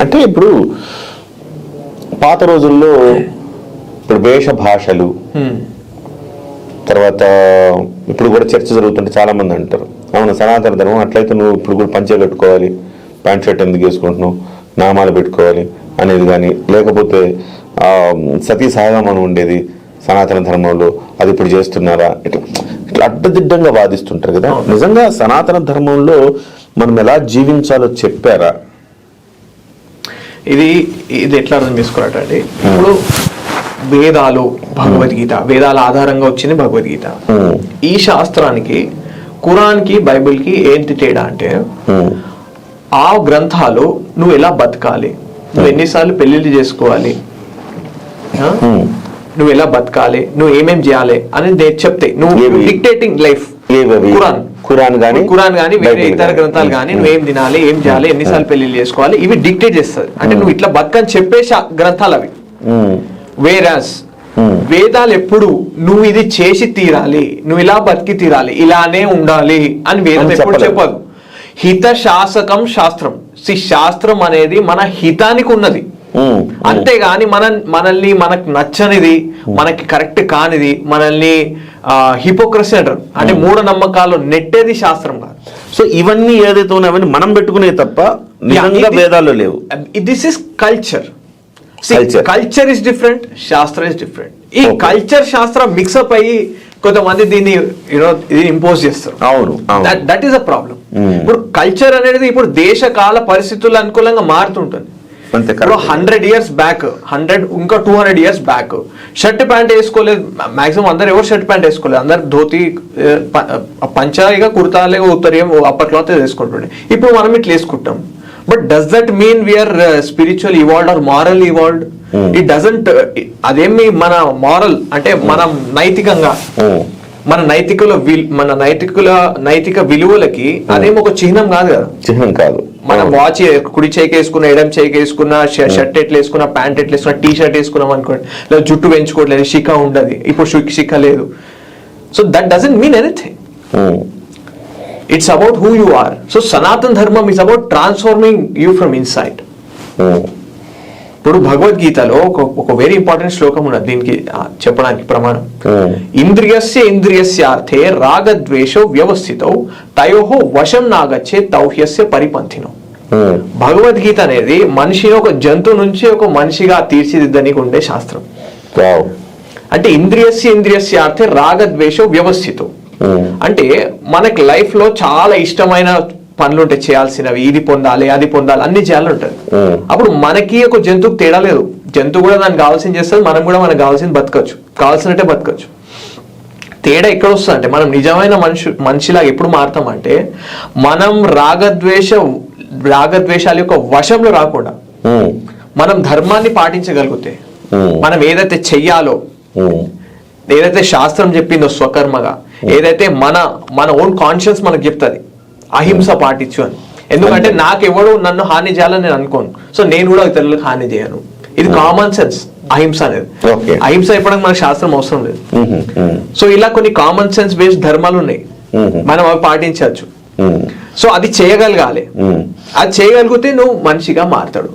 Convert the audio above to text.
అంటే ఇప్పుడు పాత రోజుల్లో ఇప్పుడు వేష భాషలు తర్వాత ఇప్పుడు కూడా చర్చ జరుగుతుంటే చాలా మంది అంటారు, అవును సనాతన ధర్మం అట్లయితే నువ్వు ఇప్పుడు కూడా పంచె కట్టుకోవాలి, ప్యాంట్ షర్ట్ ఎందుకు వేసుకుంటున్నావు, నామాలు పెట్టుకోవాలి అనేది కానీ, లేకపోతే సతీ సహగమనం ఉండేది సనాతన ధర్మంలో, అది ఇప్పుడు చేస్తున్నారా, ఇట్లా అడ్డదిడ్డంగా వాదిస్తుంటారు కదా. నిజంగా సనాతన ధర్మంలో మనం ఎలా జీవించాలో చెప్పారా? ఇది ఎట్లా అర్థం చేసుకోవాలంటే, ఇప్పుడు వేదాలు, భగవద్గీత, వేదాల ఆధారంగా వచ్చింది భగవద్గీత. ఈ శాస్త్రానికి, ఖురాన్కి, బైబిల్కి ఏంటి తేడా అంటే, ఆ గ్రంథాలు నువ్వు ఎలా బతకాలి, నువ్వు ఎన్నిసార్లు పెళ్లిళ్ళు చేసుకోవాలి, నువ్వు ఎలా బతకాలి, నువ్వు ఏమేం చేయాలి అనేది చెప్తాయి. నువ్వు డిక్టేటింగ్ లైఫ్. ఖురాన్ కానీ వేరే ఇతర గ్రంథాలు కానీ నువ్వేం తినాలి, ఏం చేయాలి, ఎన్నిసార్లు పెళ్లిళ్ళు చేసుకోవాలి, ఇవి డిక్టేట్ చేస్తుంది. అంటే నువ్వు ఇట్లా బతకని చెప్పే గ్రంథాలు అవి. వేరాస్ వేదాలు ఎప్పుడు నువ్వు ఇది చేసి తీరాలి, నువ్వు ఇలా బతికి తీరాలి, ఇలానే ఉండాలి అని వేదం ఎప్పుడు చెప్పదు. హిత శాసకం శాస్త్రం. శాస్త్రం అనేది మన హితానికి ఉన్నది, అంతేగాని మనల్ని మనకు నచ్చనిది, మనకి కరెక్ట్ కానిది, మనల్ని హిపోక్రసీ అంటారు, అంటే మూఢనమ్మకాలు నెట్టేది శాస్త్రం కాదు. సో ఇవన్నీ ఏదైతే ఉన్నాయో అవన్నీ మనం పెట్టుకునే తప్ప నిజంగా వేదాల్లో లేవు. This is culture. Culture is different, శాస్త్రం ఇస్ డిఫరెంట్. ఈ కల్చర్ శాస్త్రం మిక్సప్ అయ్యి కొంతమంది దీన్ని ఇంపోజ్ చేస్తారు. అవును, దట్ ఈస్ అ ప్రాబ్లం. ఇప్పుడు కల్చర్ అనేది ఇప్పుడు దేశ కాల పరిస్థితులు అనుకూలంగా మారుతుంటుంది. ఇప్పుడు 100 years back, 200 years back shirt pant వేసుకోలేదు మాక్సిమం అందరు. ఎవరు షర్ట్ ప్యాంట్ వేసుకోలేదు, అందరు ధోతి, పంచాయిగా, కుర్తాలేగా, ఉత్తరీయం, అప్పర్ క్లాత్ వేసుకుంటుండే. ఇప్పుడు మనం ఇట్లా వేసుకుంటాం. But does that mean we are spiritual evolved or moral evolved? It doesn't. అదేమి మన మారల్ అంటే మనం నైతికంగా, మన నైతిక విలువలకి అదేమో ఒక చిహ్నం కాదు కదా. చిహ్నం కాదు. మనం వాచ్ కుడి చేయికి వేసుకున్న, ఎడం చేయికి వేసుకున్న, షర్ట్ ఎట్లా వేసుకున్నా, ప్యాంట్ ఎట్లా వేసుకున్నా, టీ షర్ట్ వేసుకున్నాం అనుకోండి, లేదా జుట్టు పెంచుకోవట్లేదు, శిఖ ఉండదు, ఇప్పుడు శిఖ లేదు. So that doesn't mean anything. It's about who you are. So Sanatan Dharmam is about transforming you from inside. ఇప్పుడు భగవద్గీతలో ఒక వెరీ ఇంపార్టెంట్ శ్లోకం ఉన్నది దీనికి చెప్పడానికి ప్రమాణం. ఇంద్రియస్యార్థే రాగద్వేషో వ్యవస్థితౌ తయోహో వశం నాగచ్చే తౌహ్యస్య పరిపంథినో. భగవద్గీత అనేది మనిషిని ఒక జంతువు నుంచి ఒక మనిషిగా తీర్చిదిద్దనికి ఉండే శాస్త్రం. అంటే ఇంద్రియస్యార్థే రాగద్వేషో వ్యవస్థితౌ అంటే మనకి లైఫ్ లో చాలా ఇష్టమైన పనులు ఉంటాయి చేయాల్సినవి, ఇది పొందాలి, అది పొందాలి, అన్ని చేయాలని ఉంటుంది. అప్పుడు మనకి ఒక జంతువుకి తేడా లేదు. జంతువు కూడా దానికి కావాల్సింది చేస్తుంది, మనం కూడా మనకు కావాల్సింది బతకచ్చు, కావాల్సినట్టే బతకచ్చు. తేడా ఎక్కడ వస్తుంది అంటే, మనం నిజమైన మనిషిలాగా ఎప్పుడు మారుతామంటే, మనం రాగద్వేషాల యొక్క వశంలో రాకుండా మనం ధర్మాన్ని పాటించగలిగితే, మనం ఏదైతే చెయ్యాలో, ఏదైతే శాస్త్రం చెప్పిందో స్వకర్మగా, ఏదైతే మన ఓన్ కాన్షియన్స్ మనకు చెప్తుంది అహింస పాటించు అని. ఎందుకంటే నాకెవడో నన్ను హాని చేయాలని నేను అనుకోను, సో నేను కూడా ఇతరులకు హాని చేయను. ఇది కామన్ సెన్స్ అహింస అనేది. అహింస ఇప్పటికి మనకు శాస్త్రం అవసరం లేదు. సో ఇలా కొన్ని కామన్ సెన్స్ బేస్డ్ ధర్మాలు ఉన్నాయి, మనం అవి పాటించవచ్చు. సో అది చేయగలగాలి. అది చేయగలిగితే నువ్వు మనిషిగా మారుతాడు.